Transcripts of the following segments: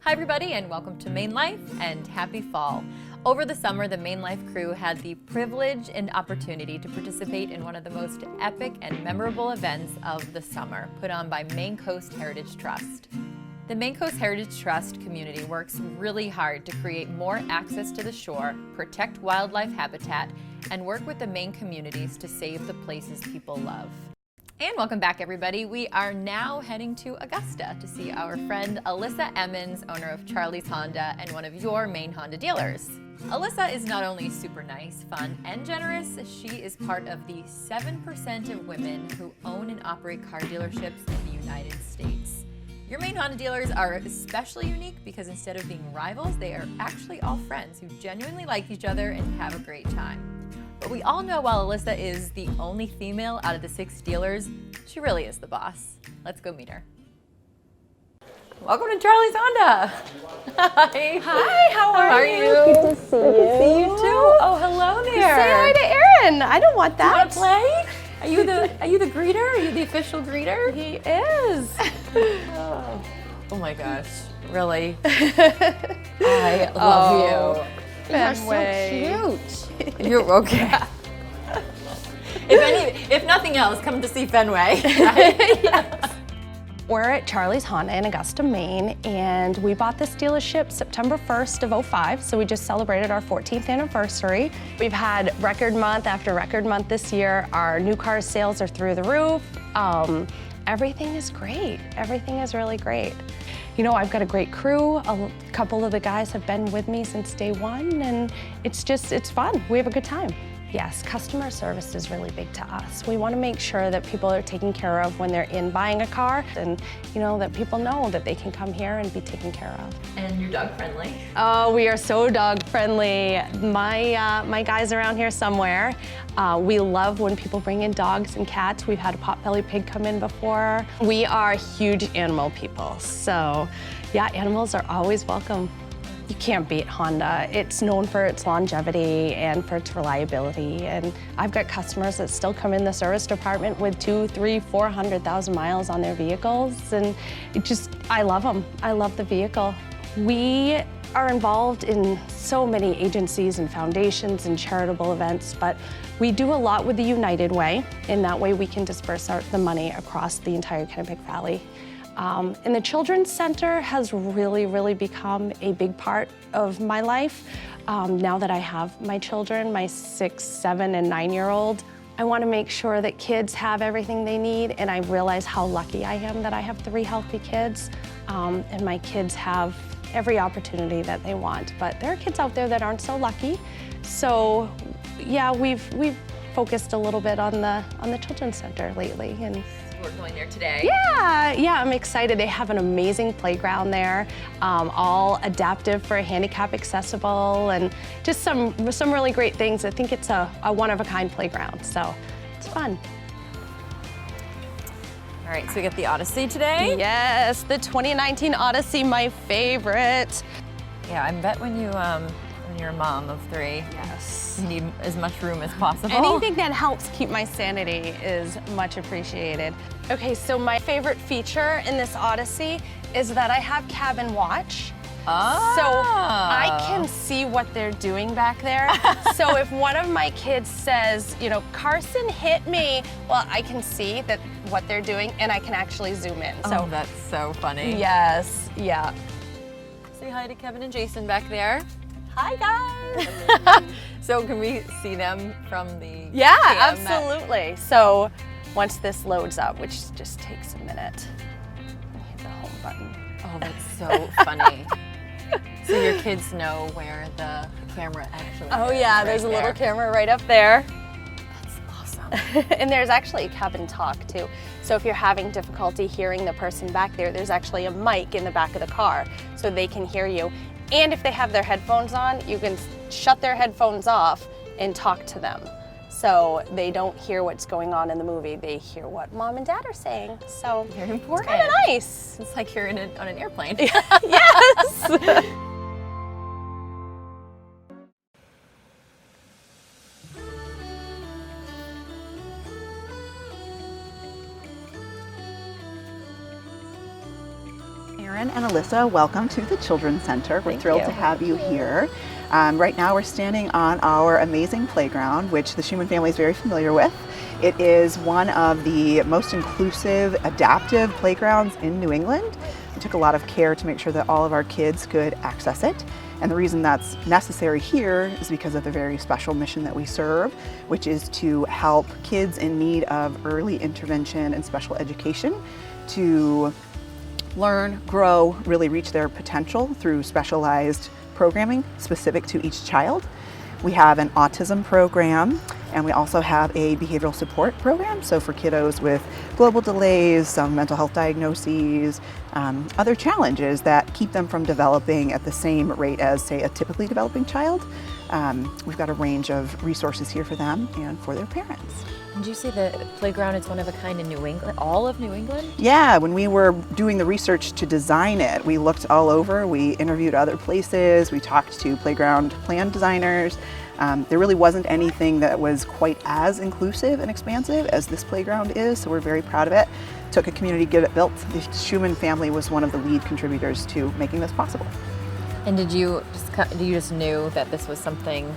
Hi everybody and welcome to Maine Life and happy fall. Over the summer, the Maine Life crew had the privilege and opportunity to participate in one of the most epic and memorable events of the summer, put on by Maine Coast Heritage Trust. The Maine Coast Heritage Trust community works really hard to create more access to the shore, protect wildlife habitat, and work with the Maine communities to save the places people love. And welcome back everybody. We are now heading to Augusta to see our friend Elissa Emmons, owner of Charlie's Honda and one of your Maine Honda dealers. Elissa is not only super nice, fun, and generous, she is part of the 7% of women who own and operate car dealerships in the United States. Your Maine Honda dealers are especially unique because instead of being rivals, they are actually all friends who genuinely like each other and have a great time. But we all know while Elissa is the only female out of the 6 dealers, she really is the boss. Let's go meet her. Welcome to Charlie's Honda. Hi. Hi, how are you? Good to see you. Good to see you too. Oh, hello there. Say hi to Aaron. I don't want that. You want to play? Are you the greeter? Are you the official greeter? He is. Oh my gosh, really? I love you. You're so cute. You're okay. If nothing else, come to see Fenway, right? Yes. We're at Charlie's Honda in Augusta, Maine, and we bought this dealership September 1st of '05, so we just celebrated our 14th anniversary. We've had record month after record month this year. Our new car sales are through the roof. Everything is great. Everything is really great. You know, I've got a great crew. A couple of the guys have been with me since day one, and it's fun. We have a good time. Yes, customer service is really big to us. We want to make sure that people are taken care of when they're in buying a car, and you know, that people know that they can come here and be taken care of. And you're dog friendly. Oh, we are so dog friendly. My guys around here somewhere. We love when people bring in dogs and cats. We've had a potbelly pig come in before. We are huge animal people, so yeah, animals are always welcome. You can't beat Honda. It's known for its longevity and for its reliability. And I've got customers that still come in the service department with 200,000, 300,000, 400,000 miles on their vehicles. And I love them. I love the vehicle. We are involved in so many agencies and foundations and charitable events, but we do a lot with the United Way. In that way, we can disperse the money across the entire Kennebec Valley. And the Children's Center has really become a big part of my life. Now that I have my children, my 6, 7, and 9-year-old, I want to make sure that kids have everything they need, and I realize how lucky I am that I have 3 healthy kids, and my kids have every opportunity that they want. But there are kids out there that aren't so lucky. So yeah, we've focused a little bit on the Children's Center lately. And we're going there today. Yeah, I'm excited. They have an amazing playground there, all adaptive for handicap accessible, and just some really great things. I think it's a one-of-a-kind playground, so it's fun. All right, so we got the Odyssey today. Yes, the 2019 Odyssey, my favorite. Yeah, I bet when you're a mom of 3, Yes. you need as much room as possible. Anything that helps keep my sanity is much appreciated. Okay, so my favorite feature in this Odyssey is that I have cabin watch. Oh. So I can see what they're doing back there. So if one of my kids says, you know, Carson hit me, well, I can see what they're doing and I can actually zoom in. So that's so funny. Yes, yeah. Say hi to Kevin and Jason back there. Hi guys. So can we see them from the Yeah, cam? absolutely. So once this loads up, which just takes a minute, hit the home button. Oh, that's so funny. So your kids know where the camera actually is. Oh yeah, there's a little camera right up there. That's awesome. And there's actually a cabin talk too. So if you're having difficulty hearing the person back there, there's actually a mic in the back of the car so they can hear you. And if they have their headphones on, you can shut their headphones off and talk to them. So they don't hear what's going on in the movie, they hear what mom and dad are saying. So Very important. it's kind of nice. It's like you're on an airplane. Yes! Aaron, and and Elissa, welcome to the Children's Center. We're thrilled to have you here. Right now we're standing on our amazing playground, which the Shuman family is very familiar with. It is one of the most inclusive, adaptive playgrounds in New England. We took a lot of care to make sure that all of our kids could access it. And the reason that's necessary here is because of the very special mission that we serve, which is to help kids in need of early intervention and special education to learn, grow, really reach their potential through specialized programming specific to each child. We have an autism program, and we also have a behavioral support program. So for kiddos with global delays, some mental health diagnoses, other challenges that keep them from developing at the same rate as, say, a typically developing child. We've got a range of resources here for them and for their parents. Did you say the playground is one of a kind in New England, all of New England? Yeah, when we were doing the research to design it, we looked all over. We interviewed other places. We talked to playground plan designers. There really wasn't anything that was quite as inclusive and expansive as this playground is, so we're very proud of it. Took a community to get it built. The Shuman family was one of the lead contributors to making this possible. And did you just knew that this was something?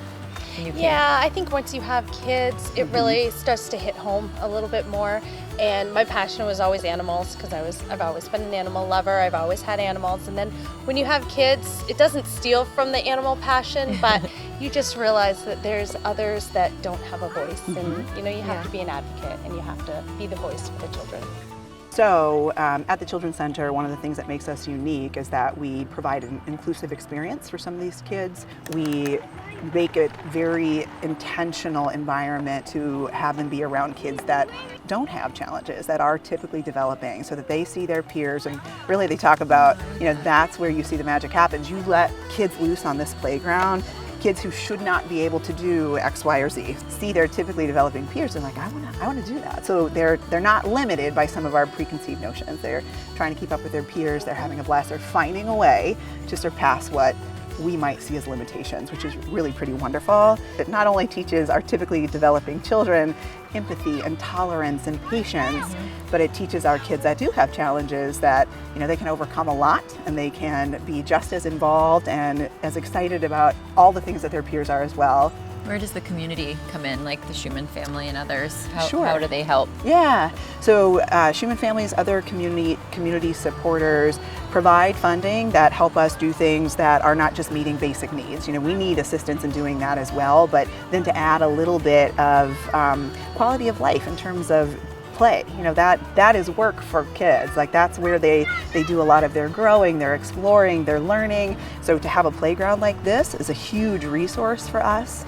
Yeah, I think once you have kids, it really starts to hit home a little bit more. And my passion was always animals because I've always been an animal lover. I've always had animals. And then when you have kids, it doesn't steal from the animal passion, but you just realize that there's others that don't have a voice. And you know, you have to be an advocate and you have to be the voice for the children. So at the Children's Center, one of the things that makes us unique is that we provide an inclusive experience for some of these kids. We make it very intentional environment to have them be around kids that don't have challenges, that are typically developing, so that they see their peers. And really they talk about, you know, that's where you see the magic happens. You let kids loose on this playground, kids who should not be able to do X, Y, or Z, see their typically developing peers and like, I want to do that. So they're not limited by some of our preconceived notions. They're trying to keep up with their peers, they're having a blast, they're finding a way to surpass what we might see as limitations, which is really pretty wonderful. It not only teaches our typically developing children empathy and tolerance and patience, but it teaches our kids that do have challenges that, you know, they can overcome a lot and they can be just as involved and as excited about all the things that their peers are as well. Where does the community come in, like the Shuman family and others? Sure. How do they help? Yeah, so Shuman families, other community supporters provide funding that help us do things that are not just meeting basic needs. You know, we need assistance in doing that as well, but then to add a little bit of quality of life in terms of play. You know, that is work for kids. Like that's where they do a lot of their growing, they're exploring, they're learning. So to have a playground like this is a huge resource for us.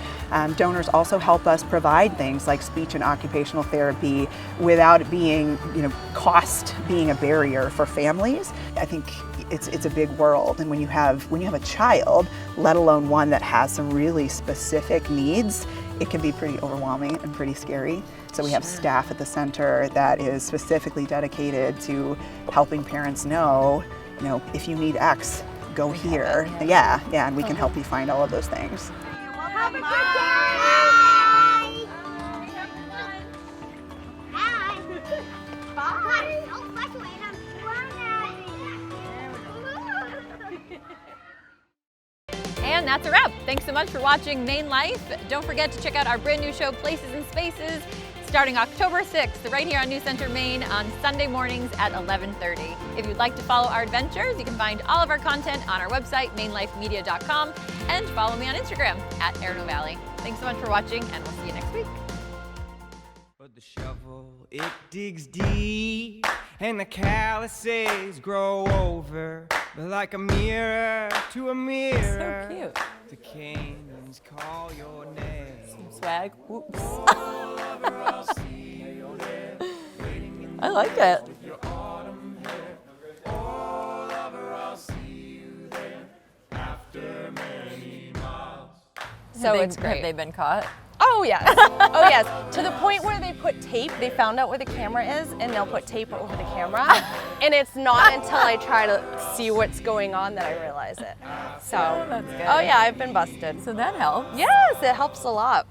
Donors also help us provide things like speech and occupational therapy without it being, you know, cost being a barrier for families. I think it's a big world, and when you have a child, let alone one that has some really specific needs, it can be pretty overwhelming and pretty scary. So we have staff at the center that is specifically dedicated to helping parents know, you know, if you need X, go here. Yeah, and we can help you find all of those things. Have a good day! Bye! Bye! Bye! Don't fuck away, And that's a wrap. Thanks so much for watching Maine Life. Don't forget to check out our brand new show, Places and Spaces, starting October 6th, right here on New Center, Maine, on Sunday mornings at 11:30. If you'd like to follow our adventures, you can find all of our content on our website, mainlifemedia.com, and follow me on Instagram at Arno Valley. Thanks so much for watching, and we'll see you next week. But the shovel, it digs deep, and the calluses grow over, but like a mirror to a mirror. So cute. The canes call your name. Swag. Whoops. I like it. So it's great. Have they been caught? Oh yes, oh yes. To the point where they put tape, they found out where the camera is and they'll put tape over the camera. And it's not until I try to see what's going on that I realize it. So, That's good. oh yeah, I've been busted. So that helps. Yes, it helps a lot.